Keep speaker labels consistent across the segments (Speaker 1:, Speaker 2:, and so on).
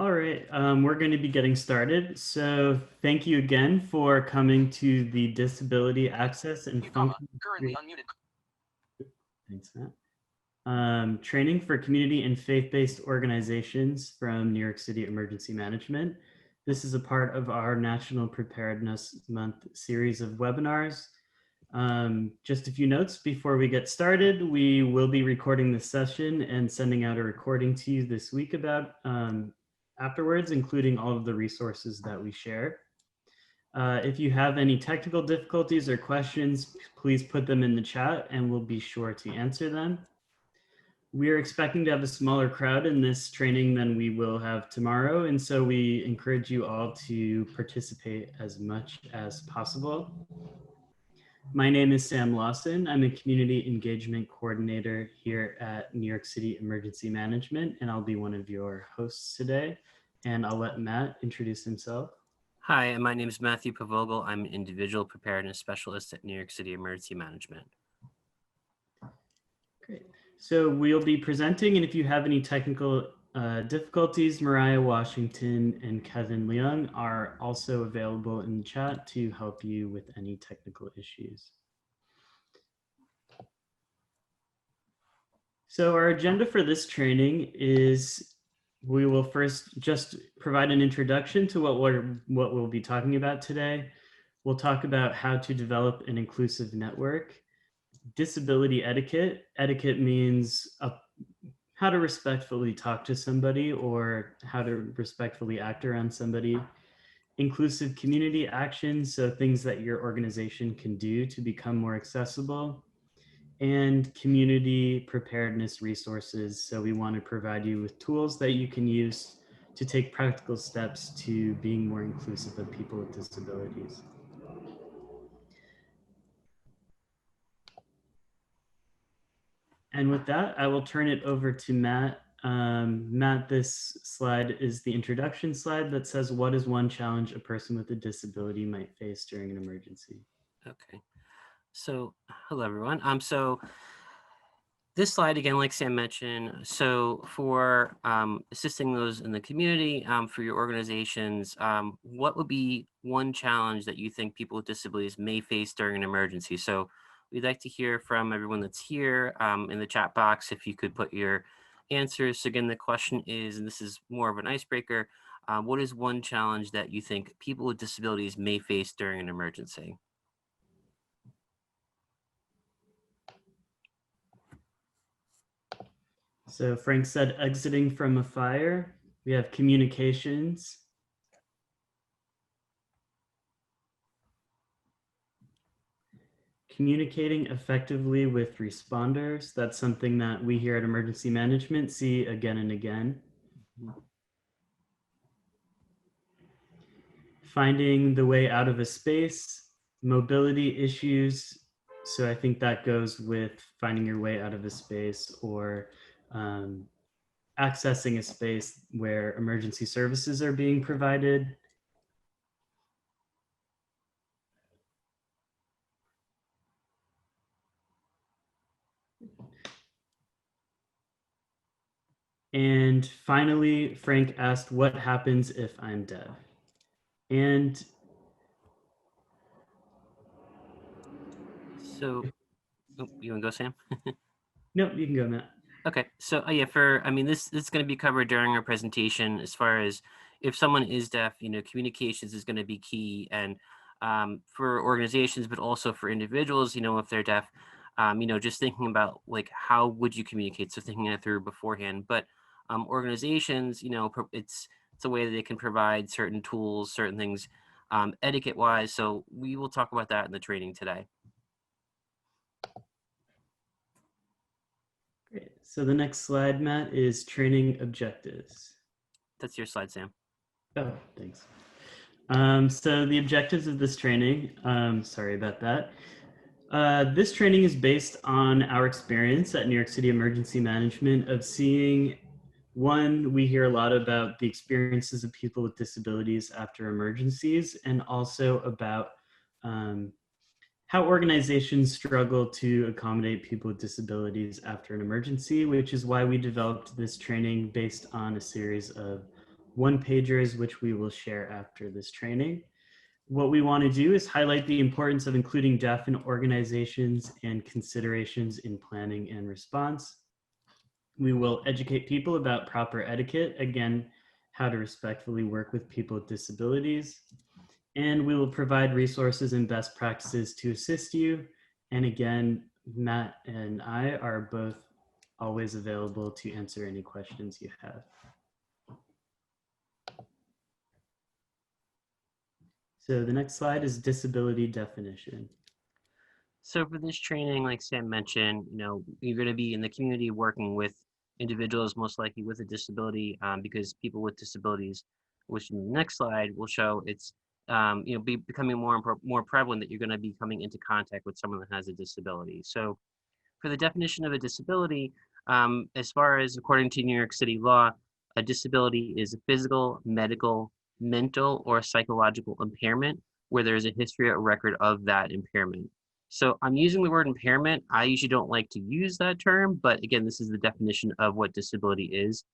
Speaker 1: All right, we're going to be getting started. So thank you again for coming to the Disability Access and Function.
Speaker 2: Currently unmuted.
Speaker 1: Thanks, Matt. Training for community and faith-based organizations from New York City Emergency Management. This is a part of our National Preparedness Month series of webinars. Just a few notes before we get started. We will be recording this session and sending out a recording to you this week about afterwards, including all of the resources that we share. If you have any technical difficulties or questions, please put them in the chat and we'll be sure to answer them. We are expecting to have a smaller crowd in this training than we will have tomorrow, and so we encourage you all to participate as much as possible. My name is Sam Lawson. I'm a community engagement coordinator here at New York City Emergency Management, and I'll be one of your hosts today. And I'll let Matt introduce himself.
Speaker 2: Hi, my name is Matthew Pavogel. I'm an individual preparedness specialist at New York City Emergency Management.
Speaker 1: Great. So we'll be presenting, and if you have any technical difficulties, Mariah Washington and Kevin Leung are also available in the chat to help you with any technical issues. So our agenda for this training is we will first just provide an introduction to what we'll be talking about today. We'll talk about how to develop an inclusive network. Disability etiquette. Etiquette means how to respectfully talk to somebody or how to respectfully act around somebody. Inclusive community actions, so things that your organization can do to become more accessible. And community preparedness resources. So we want to provide you with tools that you can use to take practical steps to being more inclusive of people with disabilities. And with that, I will turn it over to Matt. Matt, this slide is the introduction slide that says, what is one challenge a person with a disability might face during an emergency?
Speaker 2: Okay, so hello everyone. So this slide, again, like Sam mentioned, so for assisting those in the community, for your organizations, what would be one challenge that you think people with disabilities may face during an emergency? So we'd like to hear from everyone that's here in the chat box, if you could put your answers. So again, the question is, and this is more of an icebreaker, what is one challenge that you think people with disabilities may face during an emergency?
Speaker 1: So Frank said exiting from a fire. We have communications. Communicating effectively with responders. That's something that we here at Emergency Management see again and again. Finding the way out of a space, mobility issues. So I think that goes with finding your way out of a space or accessing a space where emergency services are being provided. And finally, Frank asked, what happens if I'm deaf? And
Speaker 2: so, oh, you want to go, Sam?
Speaker 1: no, you can go, Matt.
Speaker 2: Okay, so yeah, this is going to be covered during our presentation. As far as if someone is deaf, communications is going to be key, and for organizations, but also for individuals, if they're deaf, just thinking about like how would you communicate? So thinking it through beforehand. But organizations, it's a way that they can provide certain tools, certain things, etiquette wise. So we will talk about that in the training today.
Speaker 1: Great. So the next slide, Matt, is training objectives.
Speaker 2: That's your slide, Sam.
Speaker 1: Oh, thanks. So the objectives of this training, sorry about that. This training is based on our experience at New York City Emergency Management of seeing, one, we hear a lot about the experiences of people with disabilities after emergencies, and also about how organizations struggle to accommodate people with disabilities after an emergency, which is why we developed this training based on a series of one-pagers, which we will share after this training. What we want to do is highlight the importance of including deaf in organizations and considerations in planning and response. We will educate people about proper etiquette, again, how to respectfully work with people with disabilities. And we will provide resources and best practices to assist you. And again, Matt and I are both always available to answer any questions you have. So the next slide is disability definition.
Speaker 2: So for this training, like Sam mentioned, you're going to be in the community working with individuals most likely with a disability, because people with disabilities, which in the next slide will show, it's be becoming more prevalent that you're going to be coming into contact with someone that has a disability. So for the definition of a disability, as far as according to New York City law, a disability is a physical, medical, mental, or psychological impairment where there's a history or record of that impairment. So I'm using the word impairment. I usually don't like to use that term, but again, this is the definition of what disability is.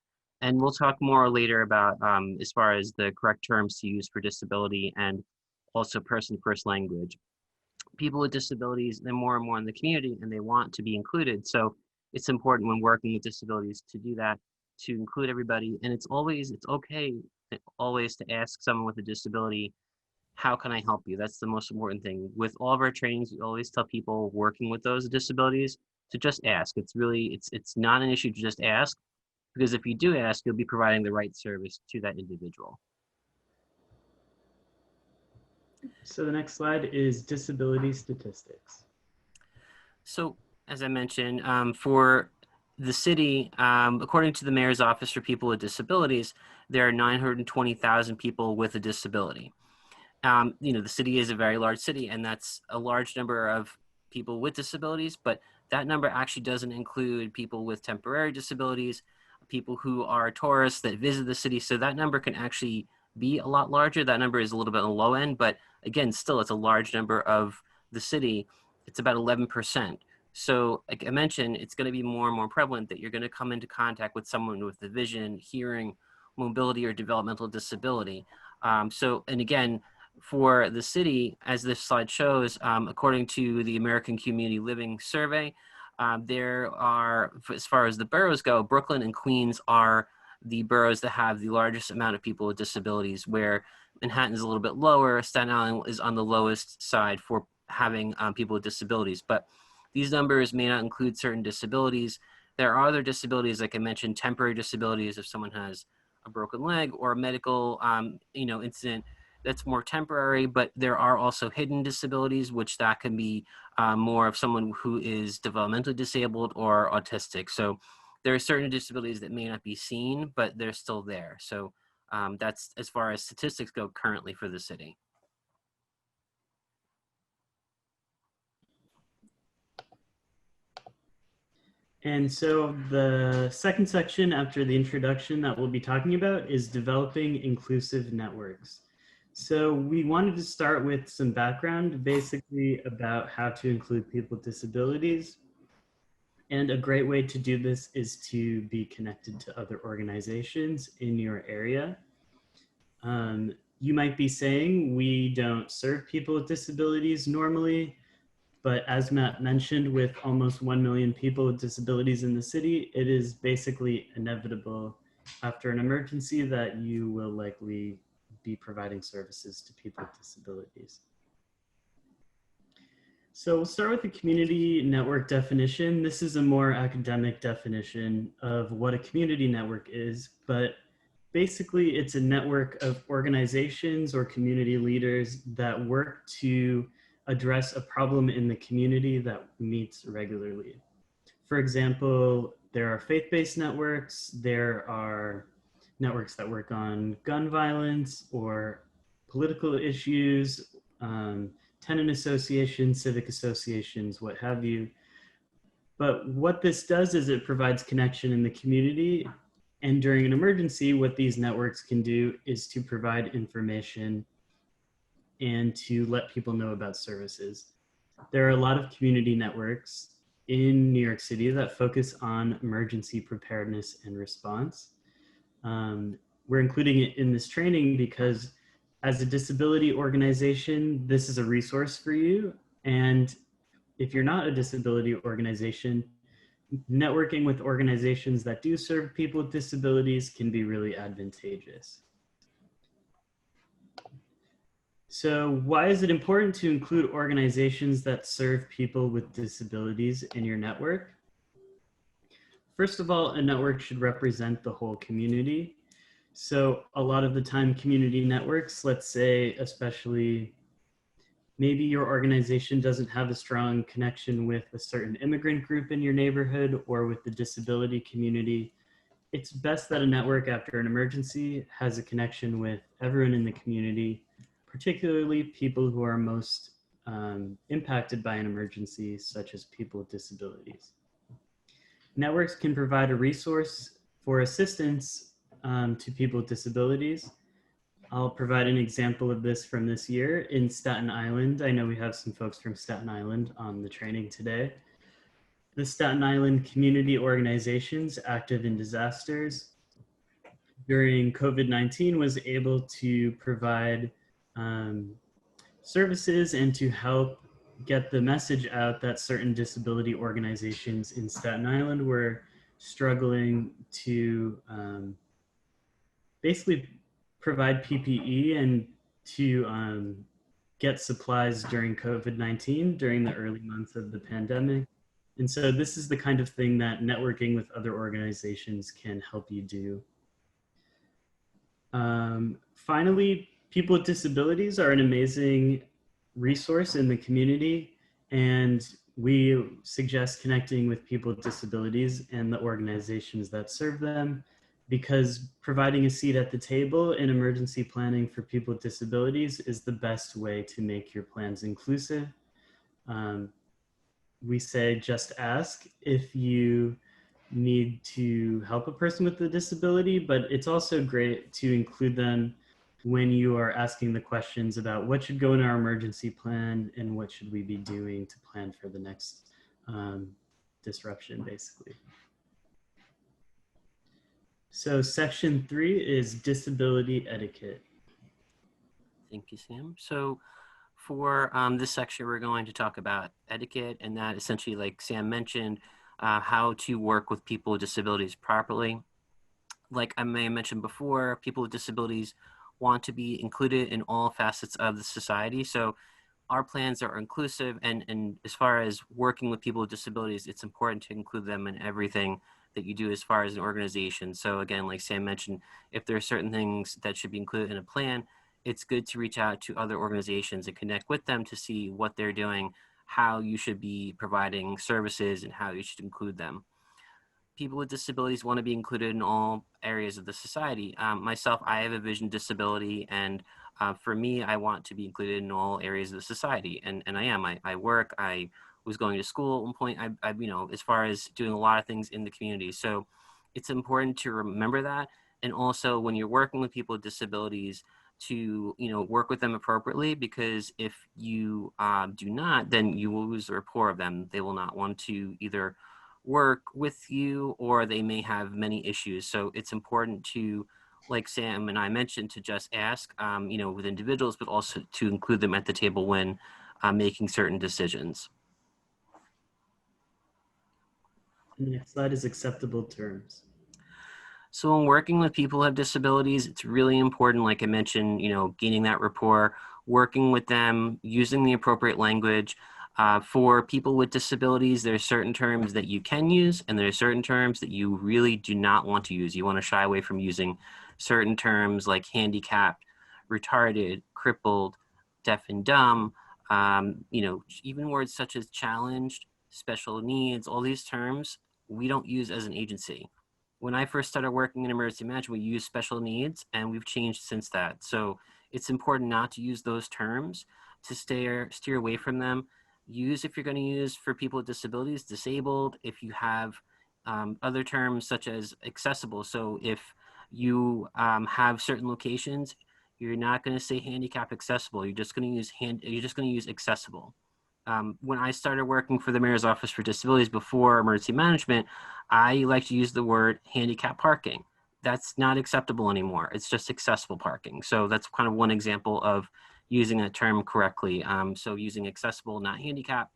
Speaker 2: And we'll talk more later about as far as the correct terms to use for disability and also person-first language. People with disabilities, they're more and more in the community and they want to be included. So it's important when working with disabilities to do that, to include everybody. And it's okay always to ask someone with a disability, how can I help you? That's the most important thing. With all of our trainings, we always tell people working with those disabilities to just ask. It's not an issue to just ask, because if you do ask, you'll be providing the right service to that individual.
Speaker 1: So the next slide is disability statistics.
Speaker 2: So as I mentioned, for the city, according to the mayor's office for people with disabilities, there are 920,000 people with a disability. The city is a very large city, and that's a large number of people with disabilities, but that number actually doesn't include people with temporary disabilities, people who are tourists that visit the city. So that number can actually be a lot larger. That number is a little bit on the low end, but again, still it's a large number of the city. It's about 11%. So like I mentioned, it's going to be more and more prevalent that you're going to come into contact with someone with a vision, hearing, mobility, or developmental disability. And again, for the city, as this slide shows, according to the American Community Living Survey, there are, as far as the boroughs go, Brooklyn and Queens are the boroughs that have the largest amount of people with disabilities, where Manhattan is a little bit lower. Staten Island is on the lowest side for having people with disabilities. But these numbers may not include certain disabilities. There are other disabilities, like I mentioned, temporary disabilities if someone has a broken leg or a medical incident that's more temporary, but there are also hidden disabilities, which that can be more of someone who is developmentally disabled or autistic. So there are certain disabilities that may not be seen, but they're still there. So that's as far as statistics go currently for the city.
Speaker 1: And so the second section after the introduction that we'll be talking about is developing inclusive networks. So we wanted to start with some background basically about how to include people with disabilities. And a great way to do this is to be connected to other organizations in your area. You might be saying we don't serve people with disabilities normally, but as Matt mentioned, with almost 1 million people with disabilities in the city, it is basically inevitable after an emergency that you will likely be providing services to people with disabilities. So we'll start with the community network definition. This is a more academic definition of what a community network is, but basically it's a network of organizations or community leaders that work to address a problem in the community that meets regularly. For example, there are faith-based networks, there are networks that work on gun violence or political issues, tenant associations, civic associations, what have you. But what this does is it provides connection in the community. And during an emergency, what these networks can do is to provide information and to let people know about services. There are a lot of community networks in New York City that focus on emergency preparedness and response. we're including it in this training because as a disability organization, this is a resource for you. And if you're not a disability organization, networking with organizations that do serve people with disabilities can be really advantageous. So why is it important to include organizations that serve people with disabilities in your network? First of all, a network should represent the whole community. So a lot of the time community networks, let's say, especially maybe your organization doesn't have a strong connection with a certain immigrant group in your neighborhood or with the disability community. It's best that a network after an emergency has a connection with everyone in the community, particularly people who are most impacted by an emergency, such as people with disabilities. Networks can provide a resource for assistance to people with disabilities. I'll provide an example of this from this year in Staten Island. I know we have some folks from Staten Island on the training today. The Staten Island community organizations active in disasters during COVID-19 was able to provide um, services and to help get the message out that certain disability organizations in Staten Island were struggling to basically provide PPE and to get supplies during COVID-19 during the early months of the pandemic. And so this is the kind of thing that networking with other organizations can help you do. Finally, people with disabilities are an amazing resource in the community, and we suggest connecting with people with disabilities and the organizations that serve them because providing a seat at the table in emergency planning for people with disabilities is the best way to make your plans inclusive. Um, we say just ask if you need to help a person with a disability, but it's also great to include them when you are asking the questions about what should go in our emergency plan and what should we be doing to plan for the next disruption, basically. So section 3 is disability etiquette.
Speaker 2: Thank you, Sam. So for this section, we're going to talk about etiquette, and that essentially, like Sam mentioned, how to work with people with disabilities properly. Like I may have mentioned before, people with disabilities want to be included in all facets of the society. So our plans are inclusive, and as far as working with people with disabilities, it's important to include them in everything that you do as far as an organization. So again, like Sam mentioned, if there are certain things that should be included in a plan, it's good to reach out to other organizations and connect with them to see what they're doing, how you should be providing services, and how you should include them. People with disabilities want to be included in all areas of the society. Myself, I have a vision disability, and for me, I want to be included in all areas of the society, and I am. I work. I was going to school at one point. You know, as far as doing a lot of things in the community. So it's important to remember that, and also when you're working with people with disabilities, to work with them appropriately, because if you do not, then you will lose the rapport of them. They will not want to either work with you, or they may have many issues. So it's important to, like Sam and I mentioned, to just ask, with individuals, but also to include them at the table when making certain decisions.
Speaker 1: And the next slide is acceptable terms.
Speaker 2: So when working with people who have disabilities, it's really important, like I mentioned, gaining that rapport, working with them, using the appropriate language. For people with disabilities, there are certain terms that you can use, and there are certain terms that you really do not want to use. You want to shy away from using certain terms like handicapped, retarded, crippled, deaf and dumb, even words such as challenged, special needs, all these terms we don't use as an agency. When I first started working in emergency management, we used special needs, and we've changed since that. So it's important not to use those terms, to steer away from them. Use, if you're going to use for people with disabilities, disabled. If you have other terms such as accessible. So if you have certain locations, you're not going to say handicap accessible. You're just going to use accessible. When I started working for the Mayor's Office for Disabilities before emergency management, I like to use the word handicap parking. that's not acceptable anymore. It's just accessible parking. So that's kind of one example of using a term correctly. So using accessible, not handicap.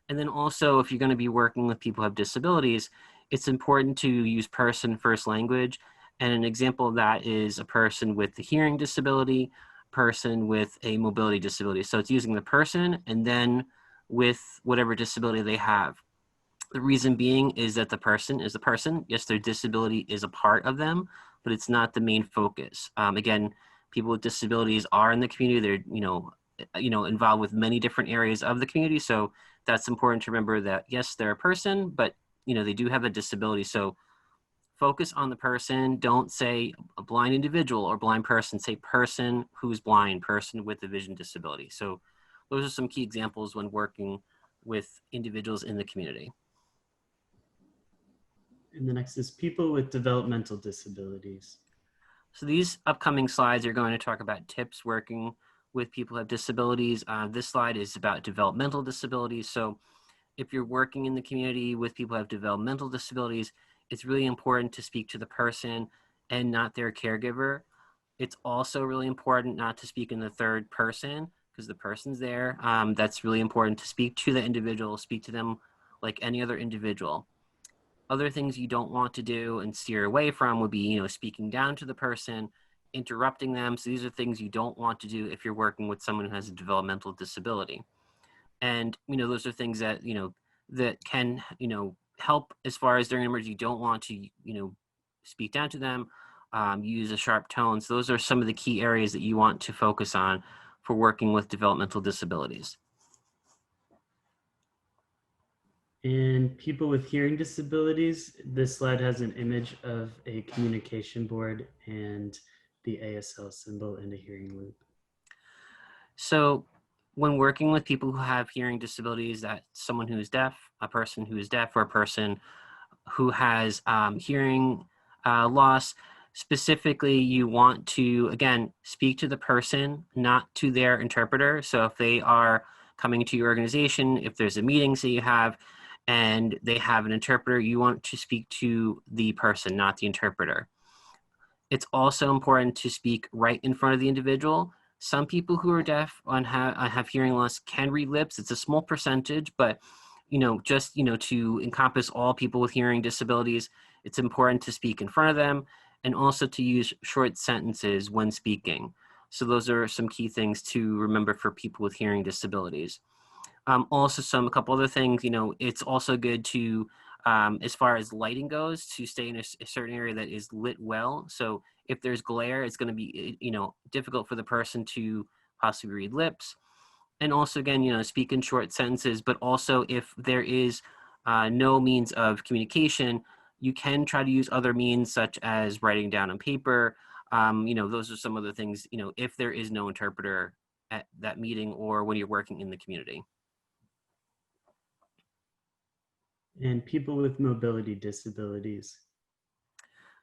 Speaker 2: And then also, if you're going to be working with people who have disabilities, it's important to use person first language. And an example of that is a person with a hearing disability, person with a mobility disability. So it's using the person and then with whatever disability they have. The reason being is that the person is the person. Yes, their disability is a part of them, but it's not the main focus. Again, people with disabilities are in the community. They're, involved with many different areas of the community. So that's important to remember that, yes, they're a person, but, they do have a disability. So focus on the person. Don't say a blind individual or blind person. Say person who's blind, person with a vision disability. So those are some key examples when working with individuals in the community.
Speaker 1: And the next is people with developmental disabilities.
Speaker 2: So these upcoming slides are going to talk about tips working with people who have disabilities. This slide is about developmental disabilities. So if you're working in the community with people who have developmental disabilities, it's really important to speak to the person and not their caregiver. It's also really important not to speak in the third person because the person's there. That's really important to speak to the individual, speak to them like any other individual. Other things you don't want to do and steer away from would be, speaking down to the person, interrupting them. So these are things you don't want to do if you're working with someone who has a developmental disability. And, those are things that, that can, help as far as during an emergency. You don't want to, speak down to them, use a sharp tone. So those are some of the key areas that you want to focus on for working with developmental disabilities.
Speaker 1: And people with hearing disabilities, this slide has an image of a communication board and the ASL symbol and a hearing loop.
Speaker 2: So when working with people who have hearing disabilities, that's someone who is deaf, a person who is deaf, or a person who has hearing loss, specifically, you want to, again, speak to the person, not to their interpreter. So if they are coming to your organization, if there's a meeting that you have, and they have an interpreter, you want to speak to the person, not the interpreter. It's also important to speak right in front of the individual. Some people who are deaf and have hearing loss can read lips. It's a small percentage, but just to encompass all people with hearing disabilities, it's important to speak in front of them and also to use short sentences when speaking. So those are some key things to remember for people with hearing disabilities. Also, a couple other things, it's also good to, as far as lighting goes, to stay in a certain area that is lit well. So if there's glare, it's going to be, difficult for the person to possibly read lips. And also, again, speak in short sentences, but also if there is no means of communication, you can try to use other means such as writing down on paper. Those are some of the things, if there is no interpreter at that meeting or when you're working in the community.
Speaker 1: And people with mobility disabilities.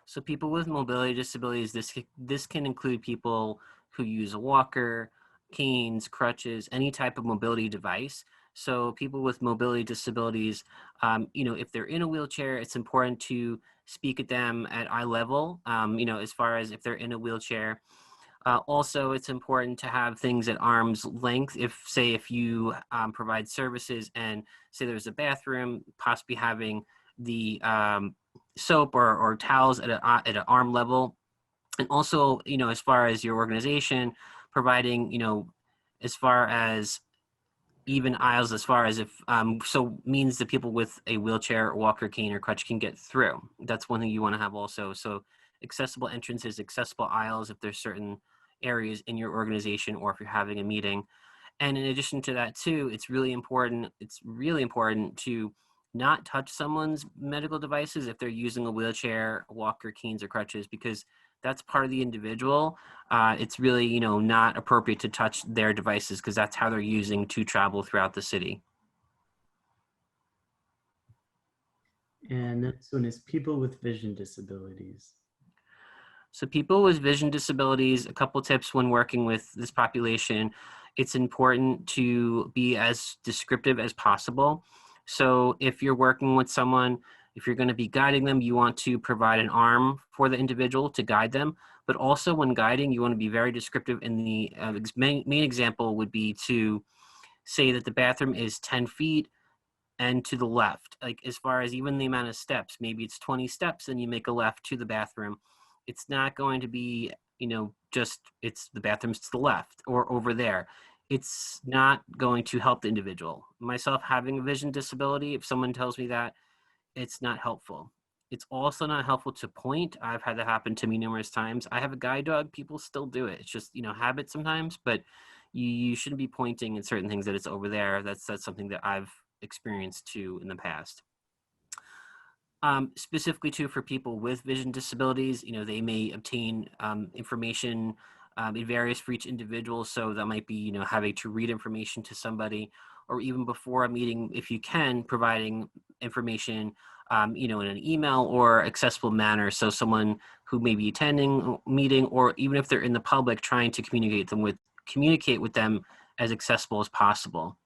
Speaker 2: So people with mobility disabilities, this can include people who use a walker, canes, crutches, any type of mobility device. So people with mobility disabilities, if they're in a wheelchair, it's important to speak at them at eye level, as far as if they're in a wheelchair. Also, it's important to have things at arm's length. If you provide services and say there's a bathroom, possibly having the soap or towels at an arm level. And also, as far as your organization, providing, as far as even aisles, as far as if, so means that people with a wheelchair, walker, cane, or crutch can get through. That's one thing you want to have also. So accessible entrances, accessible aisles, if there's certain areas in your organization or if you're having a meeting. And in addition to that too, it's really important to not touch someone's medical devices if they're using a wheelchair, a walker, canes, or crutches, because that's part of the individual. It's really, not appropriate to touch their devices because that's how they're using to travel throughout the city.
Speaker 1: And next one is people with vision disabilities.
Speaker 2: So people with vision disabilities, a couple tips when working with this population, it's important to be as descriptive as possible. So if you're working with someone If you're going to be guiding them, you want to provide an arm for the individual to guide them. But also when guiding, you want to be very descriptive. And the main example would be to say that the bathroom is 10 feet and to the left, like as far as even the amount of steps, maybe it's 20 steps and you make a left to the bathroom. It's not going to be, just it's the bathroom's to the left or over there. It's not going to help the individual. Myself having a vision disability, if someone tells me that, it's not helpful. It's also not helpful to point. I've had that happen to me numerous times. I have a guide dog. People still do it. It's just, habit sometimes, but you shouldn't be pointing at certain things that it's over there. That's something that I've experienced too in the past. Specifically too for people with vision disabilities, they may obtain information in various for each individual. So that might be, having to read information to somebody, or even before a meeting, if you can, providing information, in an email or accessible manner. So someone who may be attending a meeting, or even if they're in the public, trying to communicate with them as accessible as possible.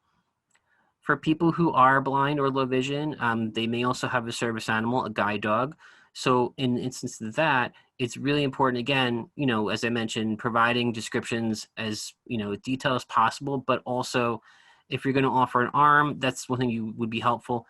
Speaker 2: For people who are blind or low vision, they may also have a service animal, a guide dog. So in instance of that, it's really important, again, as I mentioned, providing descriptions as, detailed as possible, but also if you're going to offer an arm, that's one thing you would be helpful.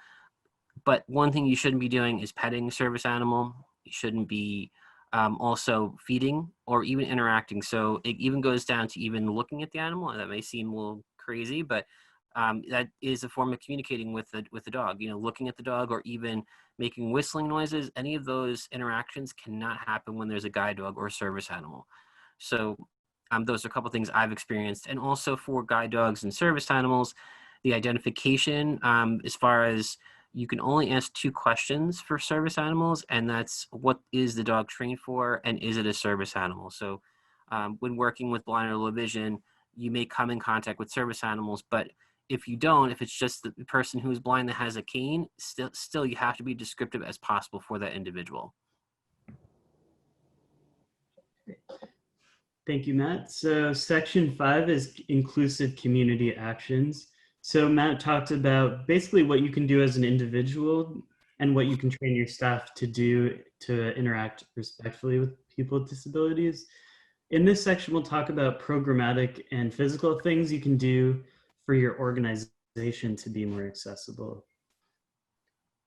Speaker 2: But one thing you shouldn't be doing is petting a service animal. You shouldn't be also feeding or even interacting. So it even goes down to even looking at the animal. And that may seem a little crazy, but that is a form of communicating with the dog. Looking at the dog or even making whistling noises. Any of those interactions cannot happen when there's a guide dog or a service animal. So those are a couple things I've experienced. And also for guide dogs and service animals, the identification, as far as you can only ask 2 questions for service animals, and that's what is the dog trained for and is it a service animal? So when working with blind or low vision, you may come in contact with service animals, but if you don't, if it's just the person who is blind that has a cane, still you have to be descriptive as possible for that individual.
Speaker 1: Thank you, Matt. So section 5 is inclusive community actions. So Matt talked about basically what you can do as an individual and what you can train your staff to do to interact respectfully with people with disabilities. In this section, we'll talk about programmatic and physical things you can do for your organization to be more accessible.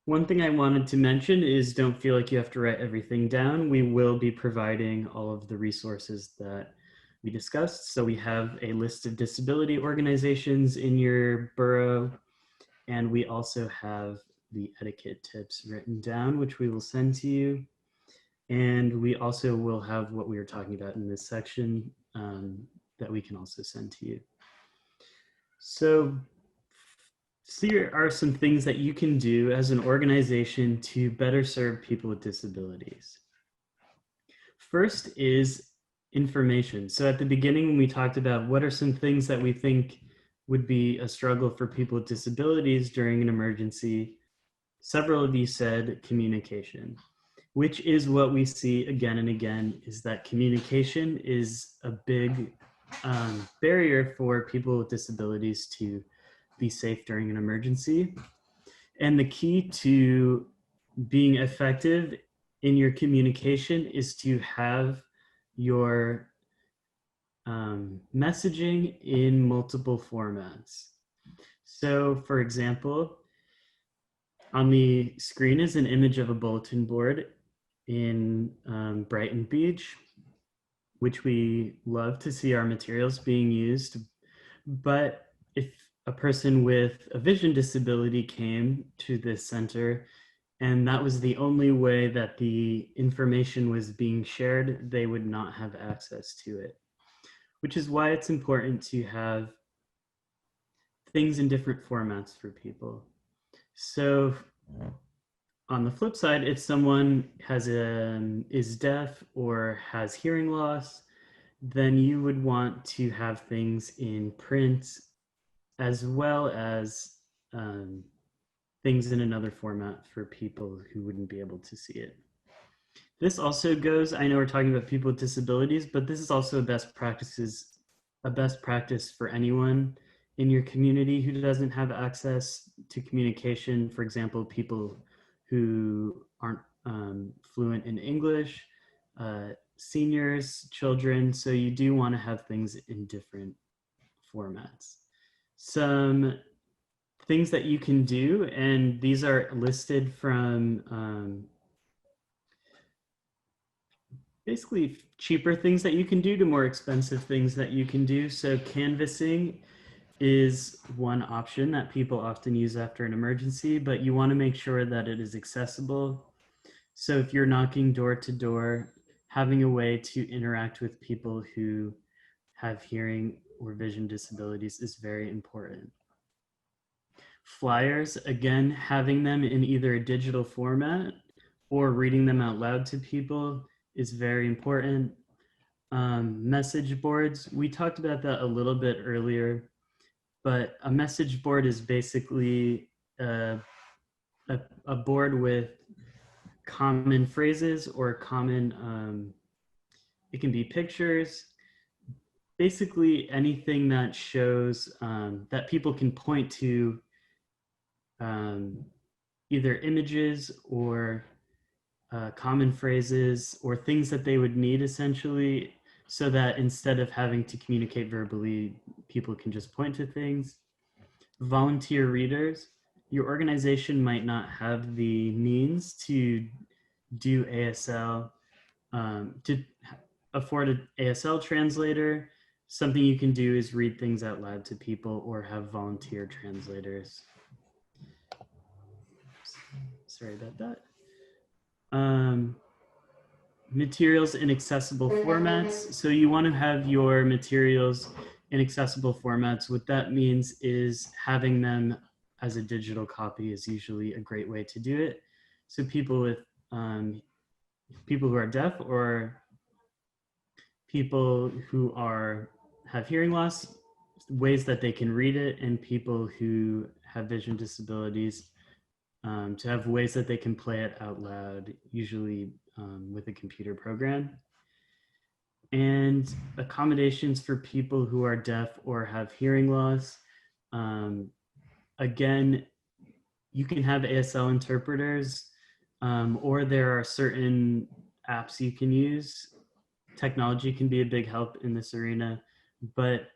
Speaker 1: One thing I wanted to mention is don't feel like you have to write everything down. We will be providing all of the resources that we discussed. So we have a list of disability organizations in your borough, and we also have the etiquette tips written down, which we will send to you. And we also will have what we were talking about in this section that we can also send to you. So here are some things that you can do as an organization to better serve people with disabilities. First is information. So at the beginning, when we talked about what are some things that we think would be a struggle for people with disabilities during an emergency, several of you said communication, which is what we see again and again, is that communication is a big barrier for people with disabilities to be safe during an emergency. And the key to being effective in your communication is to have your messaging in multiple formats. So for example, on the screen is an image of a bulletin board in Brighton Beach, which we love to see our materials being used. But if a person with a vision disability came to this center and that was the only way that the information was being shared, they would not have access to it, which is why it's important to have things in different formats for people. So on the flip side, if someone is deaf or has hearing loss, then you would want to have things in print as well as things in another format for people who wouldn't be able to see it. This also goes, I know we're talking about people with disabilities, but this is also a best practice for anyone in your community who doesn't have access to communication. For example, people who aren't fluent in English, seniors, children. So you do want to have things in different formats. Some things that you can do, and these are listed from basically cheaper things that you can do to more expensive things that you can do. So canvassing is one option that people often use after an emergency, but you want to make sure that it is accessible. So if you're knocking door to door, having a way to interact with people who have hearing or vision disabilities is very important. Flyers, again, having them in either a digital format or reading them out loud to people is very important. Message boards, we talked about that a little bit earlier, but a message board is basically a board with common phrases or common, it can be pictures, basically anything that shows that people can point to either images or common phrases or things that they would need essentially, so that instead of having to communicate verbally, people can just point to things. Volunteer readers, your organization might not have the means to do ASL, to afford an ASL translator. Something you can do is read things out loud to people or have volunteer translators. Sorry about that. Materials in accessible formats. So you want to have your materials in accessible formats. What that means is having them as a digital copy is usually a great way to do it. So people with people who are deaf or people who have hearing loss, ways that they can read it, and people who have vision disabilities to have ways that they can play it out loud, usually with a computer program. And accommodations for people who are deaf or have hearing loss. Again, you can have ASL interpreters, or there are certain apps you can use. Technology can be a big help in this arena, but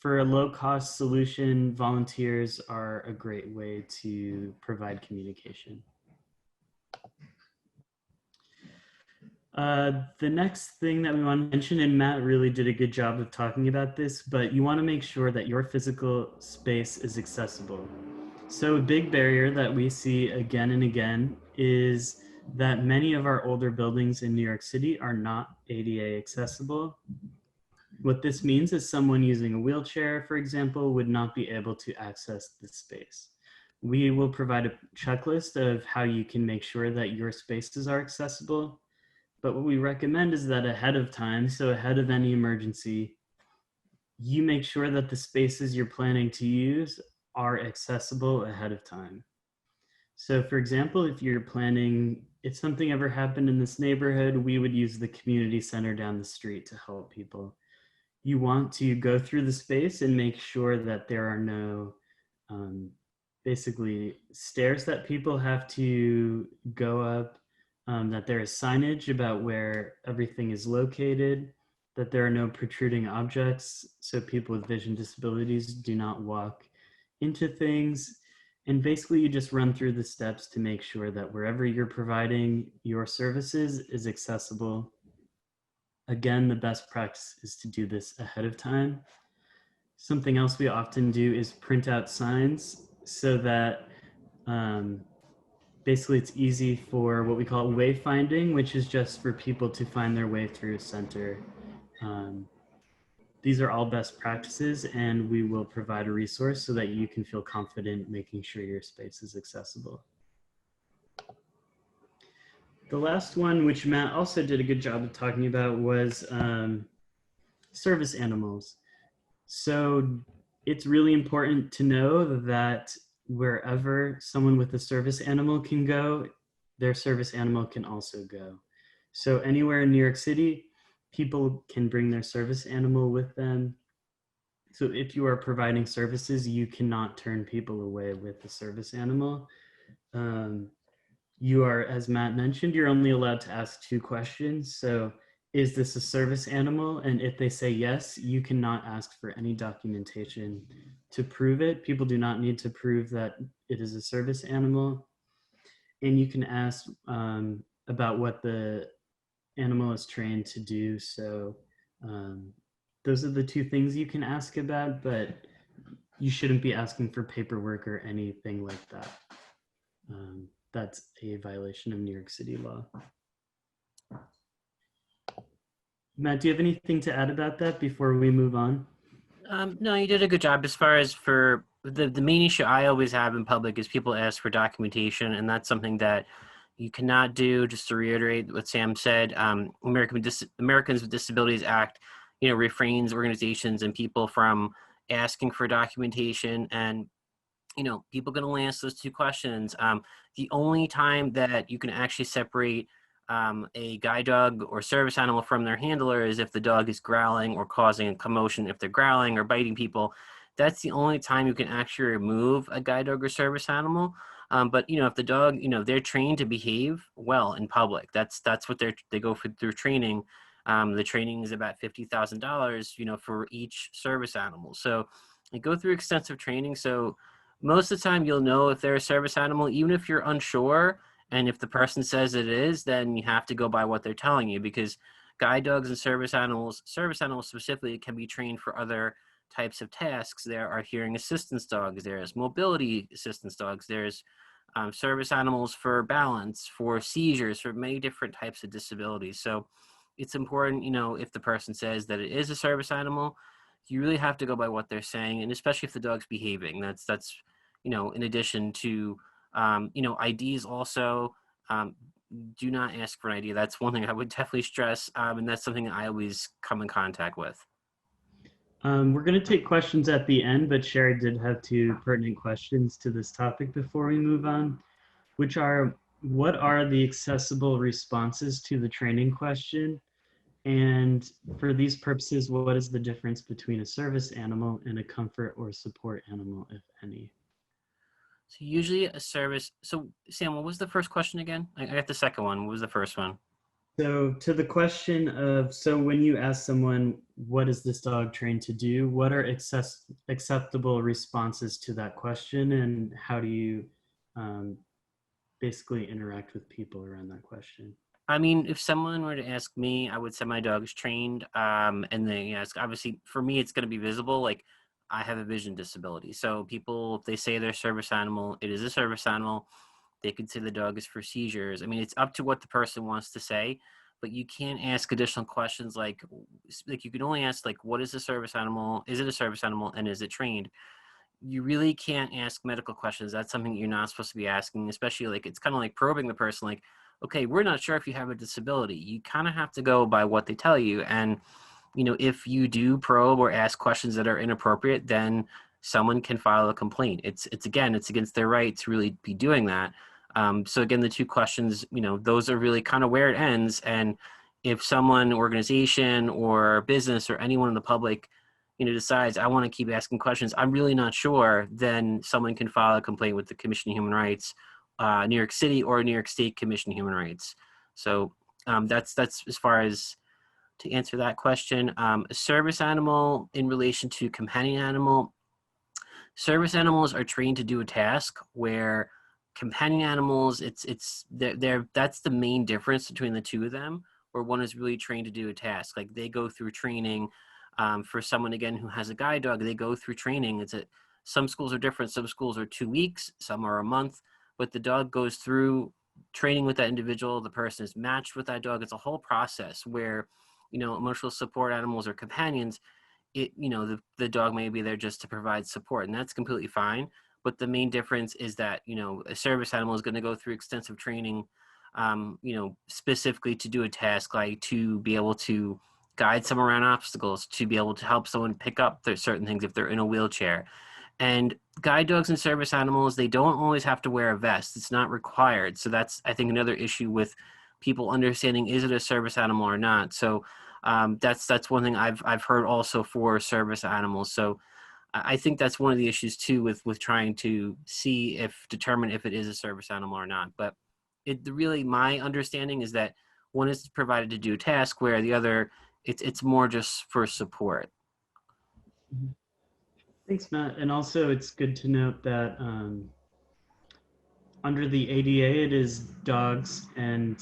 Speaker 1: for a low-cost solution, volunteers are a great way to provide communication. The next thing that we want to mention, and Matt really did a good job of talking about this, but you want to make sure that your physical space is accessible. So a big barrier that we see again and again is that many of our older buildings in New York City are not ADA accessible. What this means is someone using a wheelchair, for example, would not be able to access the space. We will provide a checklist of how you can make sure that your spaces are accessible. But what we recommend is that ahead of time, so ahead of any emergency, you make sure that the spaces you're planning to use are accessible ahead of time. So for example, if you're planning, if something ever happened in this neighborhood, we would use the community center down the street to help people. You want to go through the space and make sure that there are no basically stairs that people have to go up, that there is signage about where everything is located, that there are no protruding objects so people with vision disabilities do not walk into things. And basically you just run through the steps to make sure that wherever you're providing your services is accessible. Again, the best practice is to do this ahead of time. Something else we often do is print out signs so that basically it's easy for what we call wayfinding, which is just for people to find their way through a center. These are all best practices, and we will provide a resource so that you can feel confident making sure your space is accessible. The last one, which Matt also did a good job of talking about, was service animals. So it's really important to know that wherever someone with a service animal can go, their service animal can also go. So anywhere in New York City, people can bring their service animal with them. So if you are providing services, you cannot turn people away with a service animal. you are, as Matt mentioned, you're only allowed to ask 2 questions. So, is this a service animal? And if they say yes, you cannot ask for any documentation to prove it. People do not need to prove that it is a service animal. And you can ask about what the animal is trained to do. So, um, those are the 2 things you can ask about, but you shouldn't be asking for paperwork or anything like that. That's a violation of New York City law. Matt, do you have anything to add about that before we move on?
Speaker 2: No, you did a good job. As far as for the main issue I always have in public is people ask for documentation, and that's something that you cannot do. Just to reiterate what Sam said, Americans with Disabilities Act, refrains organizations and people from asking for documentation, and people can only ask those 2 questions. The only time that you can actually separate a guide dog or service animal from their handler is if the dog is growling or causing a commotion. If they're growling or biting people, that's the only time you can actually remove a guide dog or service animal. But if the dog, they're trained to behave well in public. That's what they go through training. The training is about $50,000, for each service animal. So they go through extensive training. So most of the time you'll know if they're a service animal, even if you're unsure. And if the person says it is, then you have to go by what they're telling you, because guide dogs and service animals specifically, can be trained for other types of tasks. There are hearing assistance dogs, there's mobility assistance dogs, there's service animals for balance, for seizures, for many different types of disabilities. So it's important, if the person says that it is a service animal, you really have to go by what they're saying, and especially if the dog's behaving. That's in addition to IDs also. Do not ask for an ID. That's one thing I would definitely stress, and that's something I always come in contact with.
Speaker 1: We're going to take questions at the end, but Sherry did have 2 pertinent questions to this topic before we move on, which are, what are the accessible responses to the training question? And for these purposes, what is the difference between a service animal and a comfort or support animal, if any?
Speaker 2: So usually a service. So Sam, what was the first question again? I got the second one. What was the first one?
Speaker 1: So to the question of, so when you ask someone, what is this dog trained to do? What are acceptable responses to that question? And how do you um, basically interact with people around that question?
Speaker 2: I mean, if someone were to ask me, I would say my dog is trained. And they ask, obviously, for me, it's going to be visible. Like, I have a vision disability. So people, if they say they're a service animal, it is a service animal. They could say the dog is for seizures. I mean, it's up to what the person wants to say, but you can't ask additional questions like you can only ask, like, what is a service animal? Is it a service animal, and is it trained? You really can't ask medical questions. That's something you're not supposed to be asking, especially, like, it's kind of like probing the person, like, okay, we're not sure if you have a disability. You kind of have to go by what they tell you. And if you do probe or ask questions that are inappropriate, then someone can file a complaint. It's against their right to really be doing that. So again, the 2 questions, those are really kind of where it ends. And if someone, organization or business or anyone in the public, decides, I want to keep asking questions, I'm really not sure, then someone can file a complaint with the Commission on Human Rights, New York City or New York State Commission on Human Rights. So that's as far as to answer that question. A service animal in relation to companion animal. Service animals are trained to do a task, where companion animals, that's the main difference between the 2 of them, where one is really trained to do a task. Like, they go through training. For someone, again, who has a guide dog, they go through training. Some schools are different. Some schools are 2 weeks, some are a month, but the dog goes through training with that individual. The person is matched with that dog. It's a whole process where, emotional support animals or companions, the dog may be there just to provide support, and that's completely fine. But the main difference is that, a service animal is going to go through extensive training, specifically to do a task, like to be able to guide someone around obstacles, to be able to help someone pick up certain things if they're in a wheelchair. And guide dogs and service animals, they don't always have to wear a vest. It's not required. So that's, I think, another issue with people understanding, is it a service animal or not? So that's one thing I've heard also for service animals. So I think that's one of the issues too with trying to determine if it is a service animal or not. But really, my understanding is that one is provided to do a task, where the other, it's more just for support.
Speaker 1: Mhm. Thanks, Matt. And also, it's good to note that under the ADA, it is dogs and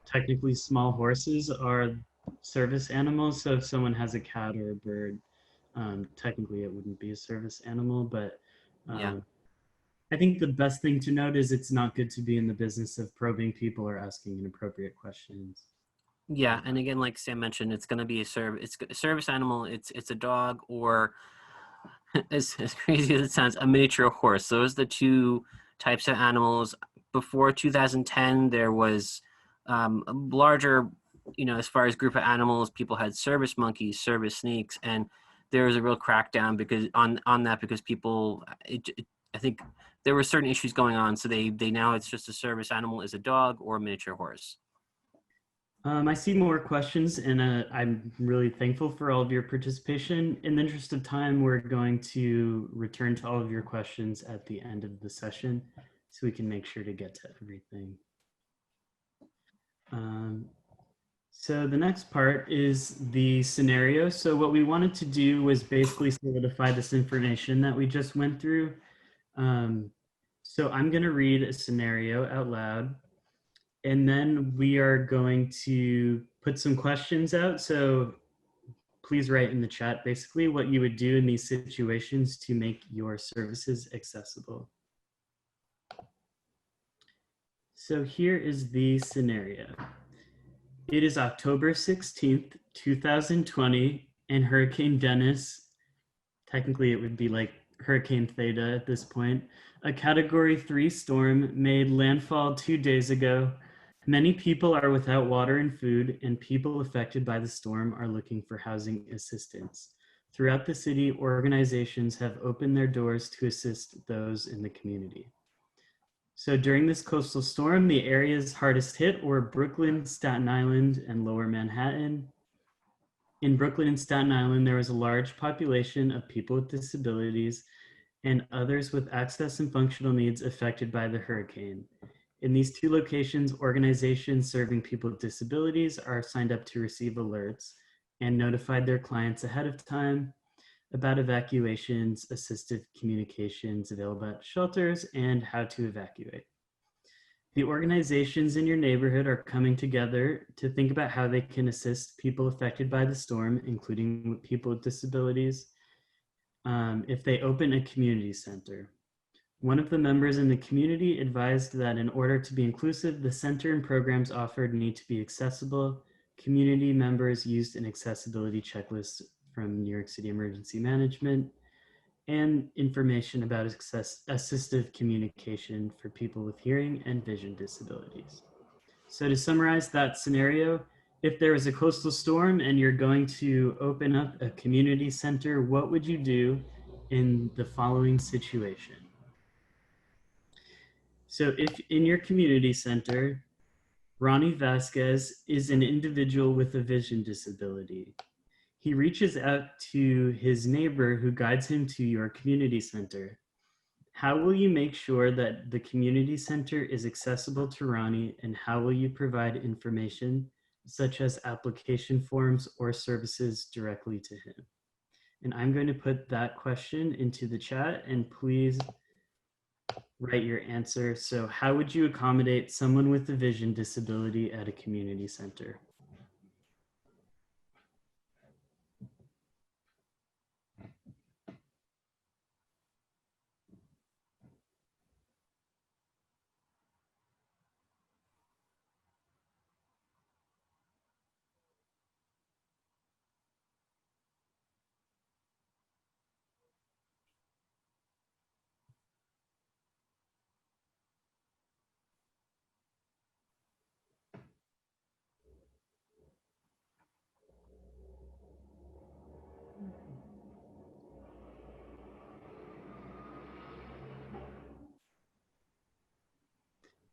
Speaker 1: technically small horses are service animals. So if someone has a cat or a bird, technically it wouldn't be a service animal. But
Speaker 2: Yeah.
Speaker 1: um, I think the best thing to note is it's not good to be in the business of probing people or asking inappropriate questions.
Speaker 2: Yeah, and again, like Sam mentioned, it's going to be it's a service animal. It's a dog, or as crazy as it sounds, a miniature horse. Those are the two types of animals. Before 2010, there was a larger, as far as group of animals, people had service monkeys, service snakes, and there was a real crackdown because on that, because people, I think there were certain issues going on, so they now, it's just a service animal is a dog or a miniature horse.
Speaker 1: I see more questions, and I'm really thankful for all of your participation. In the interest of time, we're going to return to all of your questions at the end of the session so we can make sure to get to everything. Um, so the next part is the scenario. So what we wanted to do was basically solidify this information that we just went through. Um, so I'm going to read a scenario out loud, and then we are going to put some questions out. So please write in the chat basically what you would do in these situations to make your services accessible. So here is the scenario. It is October 16th, 2020, and Hurricane Dennis, technically it would be like Hurricane Theta at this point, a Category 3 storm made landfall 2 days ago. Many people are without water and food, and people affected by the storm are looking for housing assistance. Throughout the city, organizations have opened their doors to assist those in the community. So during this coastal storm, the areas hardest hit were Brooklyn, Staten Island, and Lower Manhattan. In Brooklyn and Staten Island, there was a large population of people with disabilities and others with access and functional needs affected by the hurricane. In these two locations, organizations serving people with disabilities are signed up to receive alerts and notified their clients ahead of time about evacuations, assistive communications available at shelters, and how to evacuate. The organizations in your neighborhood are coming together to think about how they can assist people affected by the storm, including people with disabilities, if they open a community center. One of the members in the community advised that in order to be inclusive, the center and programs offered need to be accessible. Community members used an accessibility checklist from New York City Emergency Management and information about assistive communication for people with hearing and vision disabilities. So to summarize that scenario, if there is a coastal storm and you're going to open up a community center, what would you do in the following situation? So if in your community center, Ronnie Vasquez is an individual with a vision disability. He reaches out to his neighbor who guides him to your community center. How will you make sure that the community center is accessible to Ronnie, and how will you provide information such as application forms or services directly to him? And I'm going to put that question into the chat, and please write your answer. So how would you accommodate someone with a vision disability at a community center?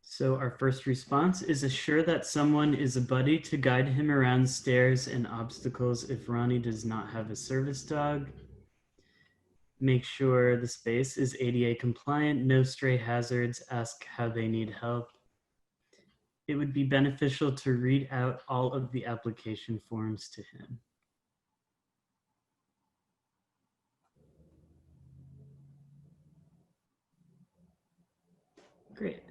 Speaker 1: So our first response is assure that someone is a buddy to guide him around stairs and obstacles if Ronnie does not have a service dog. Make sure the space is ADA compliant, no stray hazards, ask how they need help. it would be beneficial to read out all of the application forms to him. Great.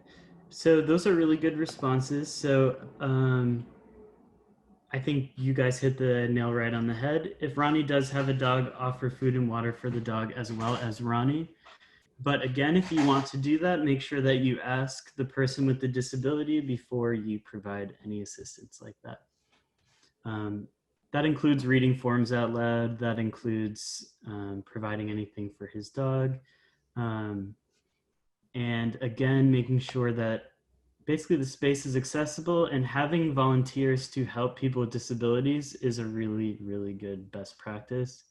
Speaker 1: So those are really good responses. So I think you guys hit the nail right on the head. If Ronnie does have a dog, offer food and water for the dog as well as Ronnie. But again, if you want to do that, make sure that you ask the person with the disability before you provide any assistance like that. That includes reading forms out loud. That includes providing anything for his dog. And again, making sure that basically the space is accessible, and having volunteers to help people with disabilities is a really, really good best practice.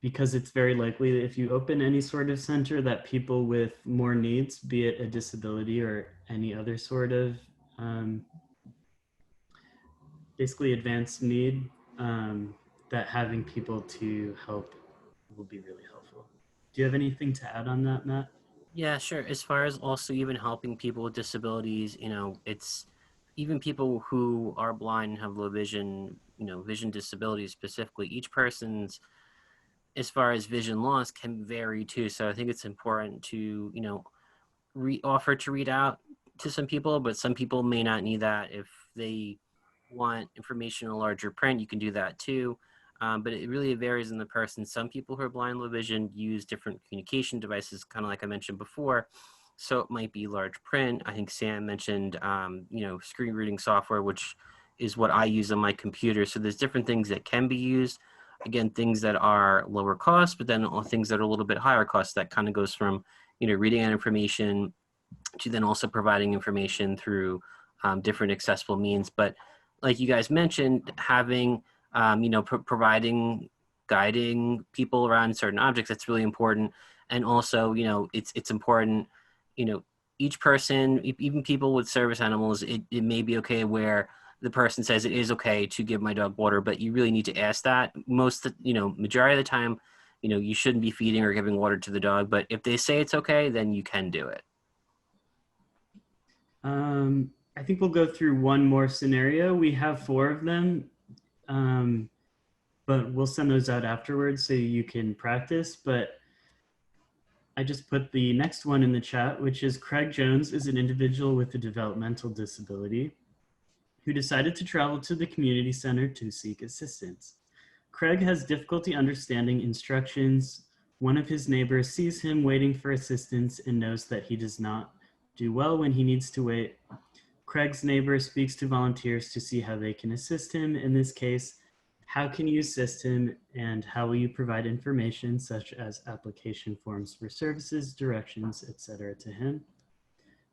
Speaker 1: Because it's very likely that if you open any sort of center that people with more needs, be it a disability or any other sort of basically advanced need, that having people to help will be really helpful. Do you have anything to add on that, Matt?
Speaker 2: Yeah, sure. As far as also even helping people with disabilities, it's even people who are blind and have low vision, vision disabilities specifically, each person's, as far as vision loss, can vary too. So I think it's important to, offer to read out to some people, but some people may not need that. If they want information in a larger print, you can do that too. But it really varies in the person. Some people who are blind, low vision use different communication devices, kind of like I mentioned before. So it might be large print. I think Sam mentioned, screen reading software, which is what I use on my computer. So there's different things that can be used. Again, things that are lower cost, but then all things that are a little bit higher cost. That kind of goes from, reading out information to then also providing information through different accessible means. But like you guys mentioned, having, providing, guiding people around certain objects, that's really important. And also, it's important, each person, even people with service animals, it may be okay where the person says it is okay to give my dog water, but you really need to ask that. Majority of the time, you shouldn't be feeding or giving water to the dog, but if they say it's okay, then you can do it.
Speaker 1: I think we'll go through one more scenario. We have 4 of them, but we'll send those out afterwards so you can practice. But I just put the next one in the chat, which is Craig Jones is an individual with a developmental disability who decided to travel to the community center to seek assistance. Craig has difficulty understanding instructions. One of his neighbors sees him waiting for assistance and knows that he does not do well when he needs to wait. Craig's neighbor speaks to volunteers to see how they can assist him. In this case, how can you assist him, and how will you provide information such as application forms for services, directions, etc. to him?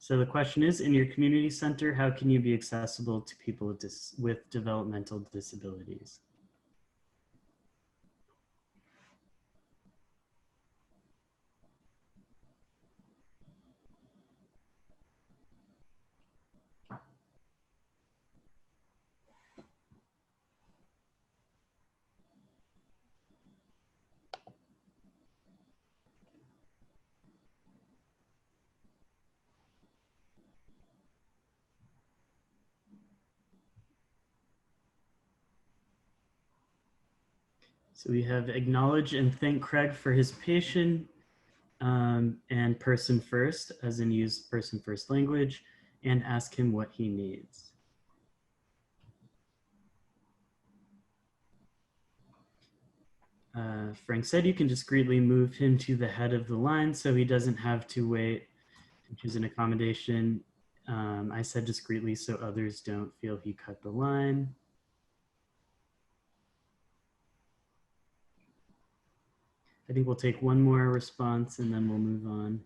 Speaker 1: So the question is, in your community center, how can you be accessible to people with developmental disabilities? So we have acknowledge and thank Craig for his patience, and person first, as in use person first language, and ask him what he needs. Frank said you can discreetly move him to the head of the line so he doesn't have to wait, which is an accommodation. I said discreetly so others don't feel he cut the line. I think we'll take one more response and then we'll move on.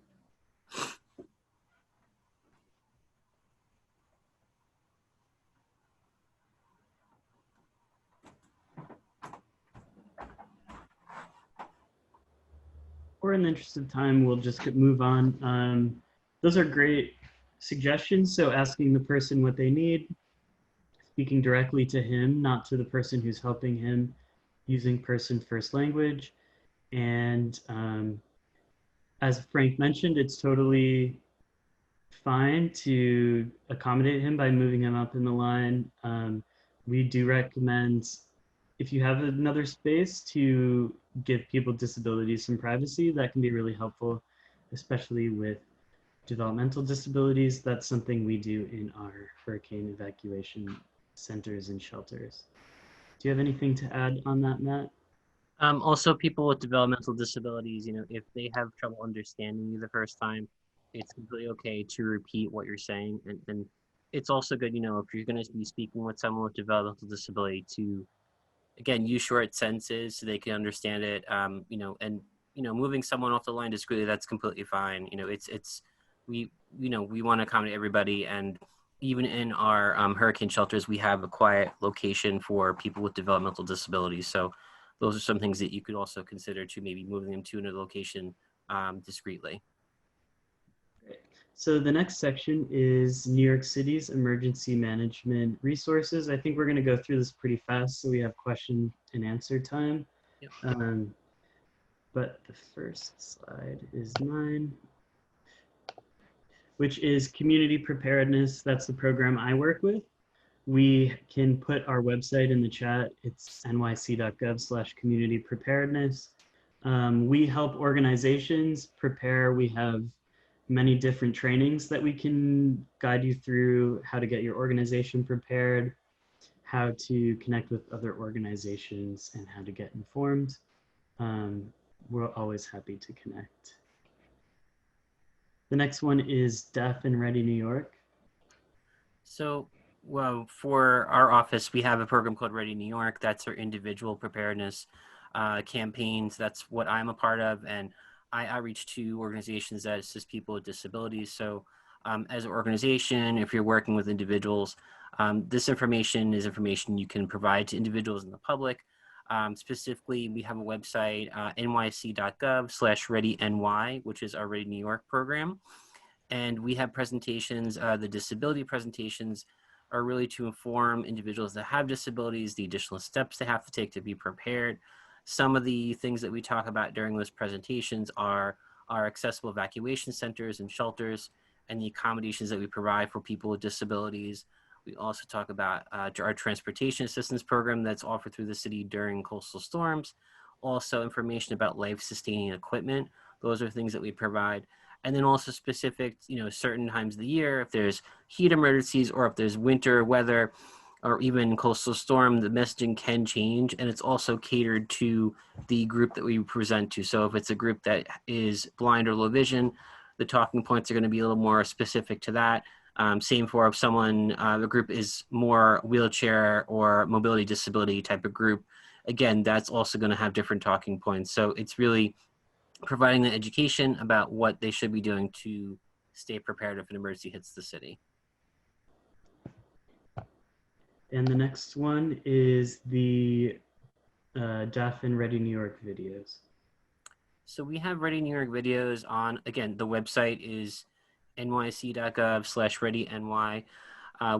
Speaker 1: Or in the interest of time, we'll just move on. Those are great suggestions. So asking the person what they need, speaking directly to him, not to the person who's helping him, using person first language. And as Frank mentioned, it's totally fine to accommodate him by moving him up in the line. We do recommend, if you have another space, to give people with disabilities some privacy. That can be really helpful, especially with developmental disabilities. That's something we do in our hurricane evacuation centers and shelters. Do you have anything to add on that, Matt?
Speaker 2: Also, people with developmental disabilities, if they have trouble understanding you the first time, it's completely okay to repeat what you're saying. And it's also good, if you're going to be speaking with someone with developmental disability to, again, use short sentences so they can understand it. And, moving someone off the line discreetly, that's completely fine. We, we want to accommodate everybody. And even in our hurricane shelters, we have a quiet location for people with developmental disabilities. So those are some things that you could also consider to maybe moving them to another location discreetly.
Speaker 1: So the next section is New York City's emergency management resources. I think we're going to go through this pretty fast, so we have question and answer time.
Speaker 2: Yep.
Speaker 1: But the first slide is mine, which is community preparedness. That's the program I work with. We can put our website in the chat. It's nyc.gov/community preparedness. We help organizations prepare. We have many different trainings that we can guide you through how to get your organization prepared, how to connect with other organizations, and how to get informed. We're always happy to connect. The next one is Deaf and Ready New York.
Speaker 2: So, well, for our office, we have a program called Ready New York. That's our individual preparedness campaigns. That's what I'm a part of. And I outreach to organizations that assist people with disabilities. So as an organization, if you're working with individuals, this information is information you can provide to individuals in the public. Specifically, we have a website, nyc.gov/readyny, which is our Ready New York program. And we have presentations. The disability presentations are really to inform individuals that have disabilities, the additional steps they have to take to be prepared. Some of the things that we talk about during those presentations are our accessible evacuation centers and shelters and the accommodations that we provide for people with disabilities. We also talk about our transportation assistance program that's offered through the city during coastal storms. Also information about life-sustaining equipment. Those are things that we provide. And then also specific, certain times of the year, if there's heat emergencies or if there's winter weather or even coastal storm, the messaging can change. And it's also catered to the group that we present to. So if it's a group that is blind or low vision, the talking points are going to be a little more specific to that. Same for if someone, the group is more wheelchair or mobility disability type of group. Again, that's also going to have different talking points. So it's really providing the education about what they should be doing to stay prepared if an emergency hits the city.
Speaker 1: And the next one is the Deaf and Ready New York videos.
Speaker 2: So we have Ready New York videos on, again, the website is nyc.gov/readyny.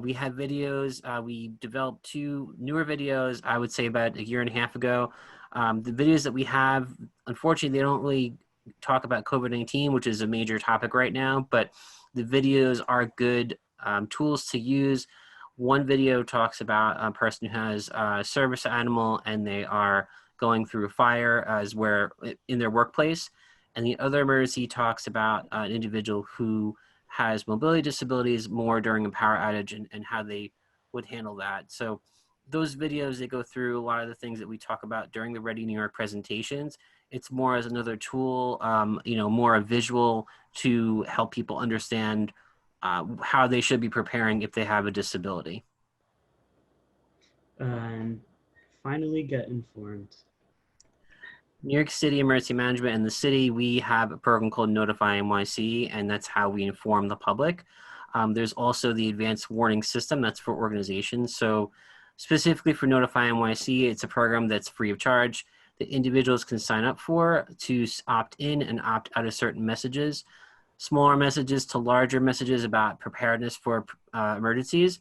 Speaker 2: We have videos. We developed 2 newer videos, I would say about a year and a half ago. The videos that we have, unfortunately, they don't really talk about COVID-19, which is a major topic right now, but the videos are good tools to use. One video talks about a person who has a service animal and they are going through a fire as where in their workplace. And the other emergency talks about an individual who has mobility disabilities more during a power outage and how they would handle that. So those videos, they go through a lot of the things that we talk about during the Ready New York presentations. It's more as another tool, more a visual to help people understand how they should be preparing if they have a disability.
Speaker 1: And finally, get informed.
Speaker 2: New York City Emergency Management and the city, we have a program called Notify NYC, and that's how we inform the public. There's also the Advanced Warning System, that's for organizations. So specifically for Notify NYC, it's a program that's free of charge that individuals can sign up for to opt in and opt out of certain messages, smaller messages to larger messages about preparedness for emergencies.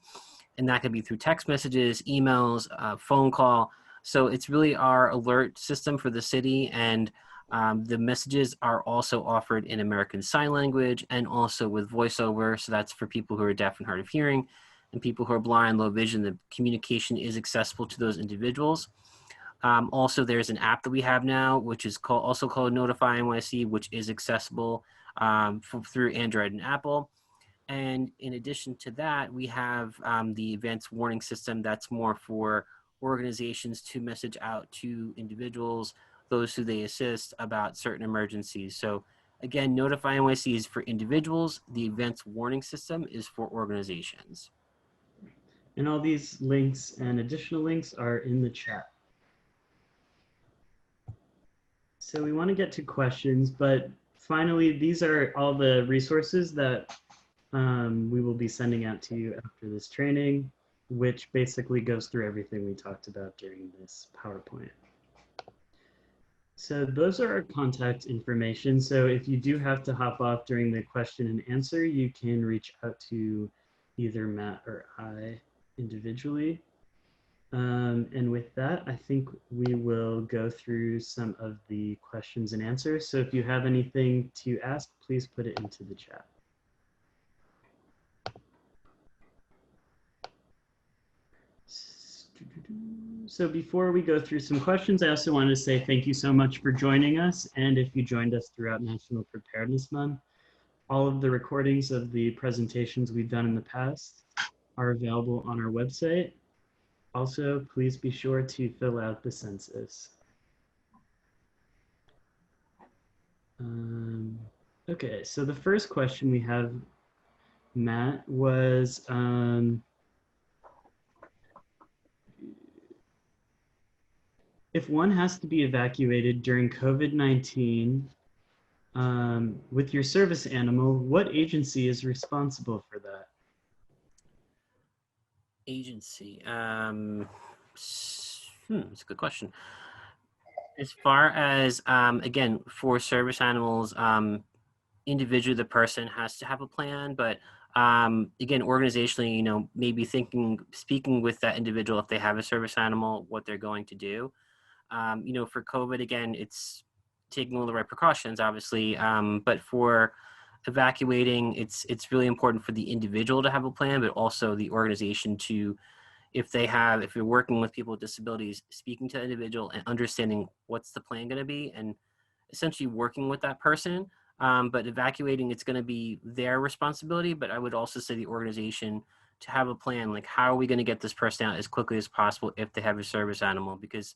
Speaker 2: And that could be through text messages, emails, phone call. So it's really our alert system for the city. And The messages are also offered in American Sign Language and also with voiceover. So that's for people who are deaf and hard of hearing and people who are blind, low vision. The communication is accessible to those individuals. Also, there's an app that we have now, which is also called Notify NYC, which is accessible through Android and Apple. And in addition to that, we have the advanced warning system that's more for organizations to message out to individuals, those who they assist about certain emergencies. So again, Notify NYC is for individuals. The advanced warning system is for organizations.
Speaker 1: And all these links and additional links are in the chat. So we want to get to questions, but finally, these are all the resources that we will be sending out to you after this training, which basically goes through everything we talked about during this PowerPoint. So those are our contact information. So if you do have to hop off during the question and answer, you can reach out to either Matt or I individually. And with that, I think we will go through some of the questions and answers. So if you have anything to ask, please put it into the chat. So before we go through some questions, I also want to say thank you so much for joining us. And if you joined us throughout National Preparedness Month, all of the recordings of the presentations we've done in the past are available on our website. Also, please be sure to fill out the census. Okay, so the first question we have, Matt, was if one has to be evacuated during COVID-19 with your service animal, what agency is responsible for that?
Speaker 2: Agency. It's a good question. As far as, again, for service animals, individually, the person has to have a plan, but again, organizationally, maybe speaking with that individual, if they have a service animal, what they're going to do. For COVID, again, it's taking all the right precautions, obviously, but for evacuating, it's really important for the individual to have a plan, but also the organization to, if you're working with people with disabilities, speaking to the individual and understanding what's the plan going to be and essentially working with that person. But evacuating, it's going to be their responsibility, but I would also say the organization to have a plan, like how are we going to get this person out as quickly as possible if they have a service animal, because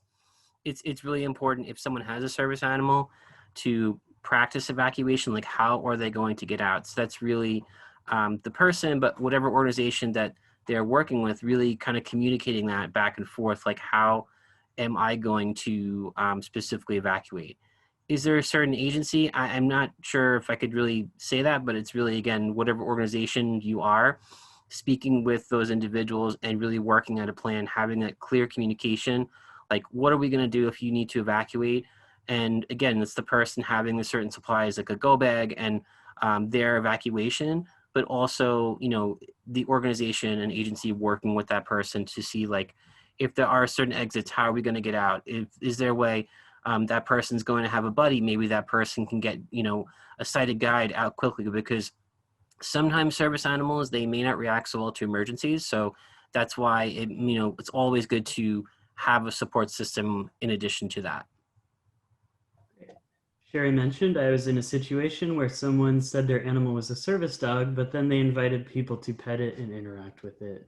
Speaker 2: it's really important if someone has a service animal to practice evacuation, like how are they going to get out? So that's really the person, but whatever organization that they're working with, really kind of communicating that back and forth, like how am I going to specifically evacuate? Is there a certain agency? I'm not sure if I could really say that, but it's really, again, whatever organization you are, speaking with those individuals and really working at a plan, having that clear communication, like what are we going to do if you need to evacuate? And again, it's the person having the certain supplies, like a go bag and their evacuation, but also, the organization and agency working with that person to see, like, if there are certain exits, how are we going to get out? Is there a way that person's going to have a buddy? Maybe that person can get, a sighted guide out quickly, because sometimes service animals, they may not react so well to emergencies. So that's why it's always good to have a support system in addition to that.
Speaker 1: Sherry mentioned I was in a situation where someone said their animal was a service dog, but then they invited people to pet it and interact with it, ...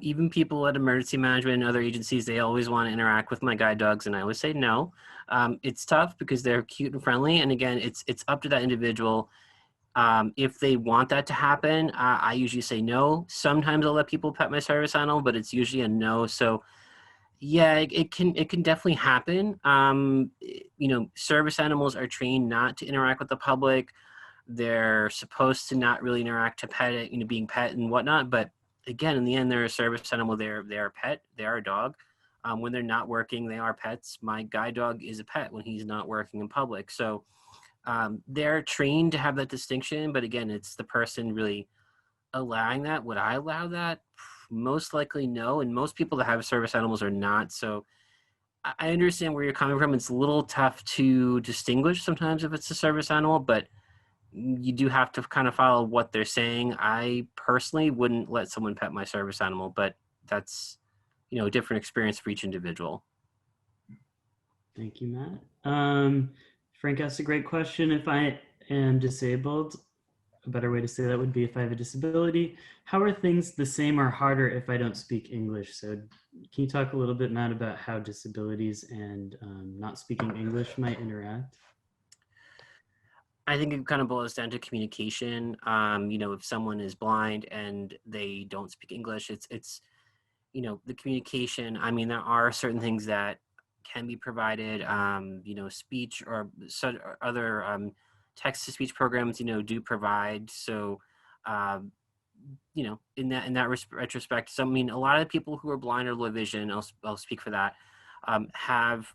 Speaker 2: Even people at emergency management and other agencies, they always want to interact with my guide dogs, and I always say no. It's tough because they're cute and friendly, and again, it's up to that individual. If they want that to happen, I usually say no. Sometimes I'll let people pet my service animal, but it's usually a no. So yeah, it can definitely happen. Service animals are trained not to interact with the public. They're supposed to not really interact, to pet it, being pet and whatnot. But again, in the end, they're a service animal. They're a pet. They are a dog. When they're not working, they are pets. My guide dog is a pet when he's not working in public. So they're trained to have that distinction. But again, it's the person really allowing that. Would I allow that? Most likely no. And most people that have service animals are not. So I understand where you're coming from. It's a little tough to distinguish sometimes if it's a service animal, but you do have to kind of follow what they're saying. I personally wouldn't let someone pet my service animal, but that's, a different experience for each individual.
Speaker 1: Thank you, Matt. Frank asked a great question. If I am disabled, a better way to say that would be if I have a disability, how are things the same or harder if I don't speak English? So can you talk a little bit, Matt, about how disabilities and not speaking English might interact?
Speaker 2: I think it kind of boils down to communication. If someone is blind and they don't speak English, it's the communication. I mean, there are certain things that can be provided. Speech or other text to speech programs, do provide. So, um, in that retrospect, so I mean, a lot of people who are blind or low vision, I'll speak for that, have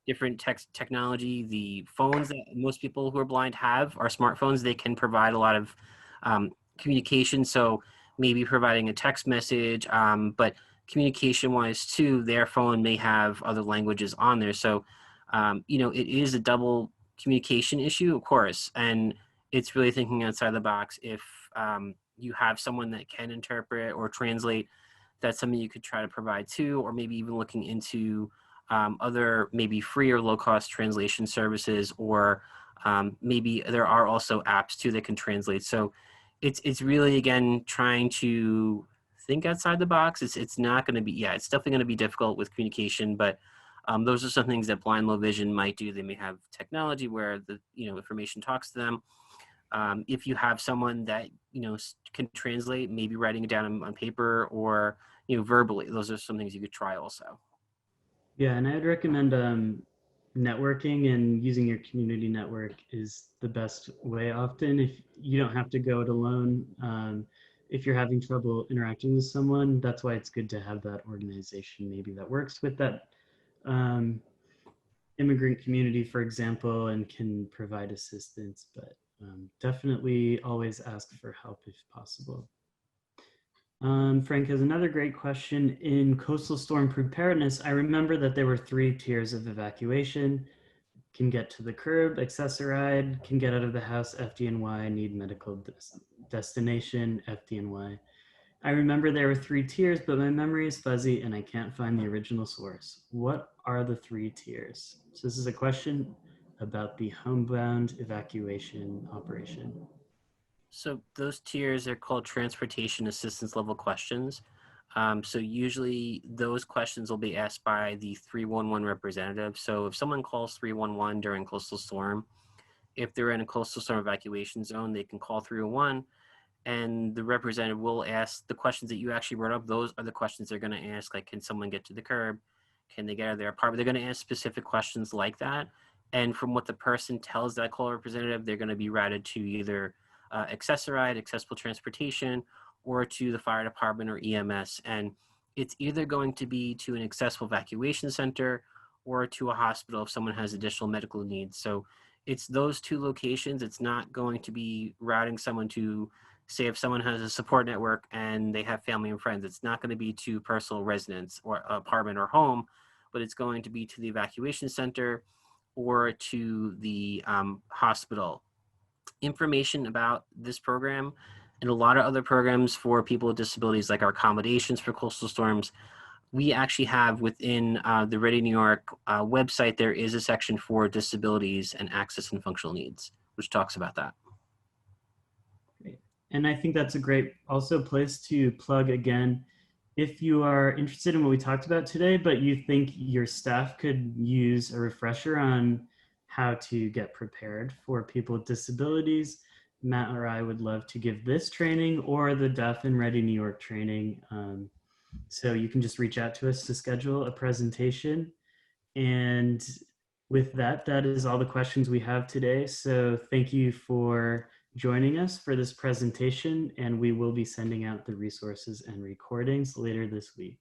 Speaker 2: different text technology. The phones that most people who are blind have are smartphones. They can provide a lot of communication. So maybe providing a text message, but communication wise too, their phone may have other languages on there. So, it is a double communication issue, of course, and it's really thinking outside the box. If you have someone that can interpret or translate, that's something you could try to provide too, or maybe even looking into other maybe free or low cost translation services, or maybe there are also apps too that can translate. So it's really, again, trying to think outside the box. It's not going to be, yeah, it's definitely going to be difficult with communication, but those are some things that blind low vision might do. They may have technology where the information talks to them. If you have someone that can translate, maybe writing it down on paper or verbally, those are some things you could try also.
Speaker 1: Yeah, and I'd recommend networking and using your community network is the best way often. If you don't have to go it alone, if you're having trouble interacting with someone, that's why it's good to have that organization maybe that works with that um, immigrant community, for example, and can provide assistance. But definitely always ask for help if possible. Frank has another great question. In coastal storm preparedness, I remember that there were 3 tiers of evacuation: can get to the curb, accessoride; can get out of the house, FDNY; need medical destination, FDNY. I remember there were 3 tiers, but my memory is fuzzy and I can't find the original source. What are the 3 tiers? So this is a question about the homebound evacuation operation.
Speaker 2: So those tiers are called transportation assistance level questions. So usually those questions will be asked by the 311 representative. So if someone calls 311 during coastal storm, if they're in a coastal storm evacuation zone, they can call 311, and the representative will ask the questions that you actually brought up. Those are the questions they're going to ask, like, can someone get to the curb? Can they get out of their apartment? They're going to ask specific questions like that. And from what the person tells that call representative, they're going to be routed to either accessoride, accessible transportation, or to the fire department or EMS. And it's either going to be to an accessible evacuation center or to a hospital if someone has additional medical needs. So it's those two locations. It's not going to be routing someone to, say, if someone has a support network and they have family and friends, it's not going to be to personal residence or apartment or home, but it's going to be to the evacuation center or to the hospital. Information about this program and a lot of other programs for people with disabilities, like our accommodations for coastal storms, we actually have within the Ready New York website, there is a section for disabilities and access and functional needs, which talks about that.
Speaker 1: Great. And I think that's a great also place to plug again. If you are interested in what we talked about today, but you think your staff could use a refresher on how to get prepared for people with disabilities, Matt or I would love to give this training or the Deaf and Ready New York training. So you can just reach out to us to schedule a presentation. And with that, that is all the questions we have today. So thank you for joining us for this presentation, and we will be sending out the resources and recordings later this week.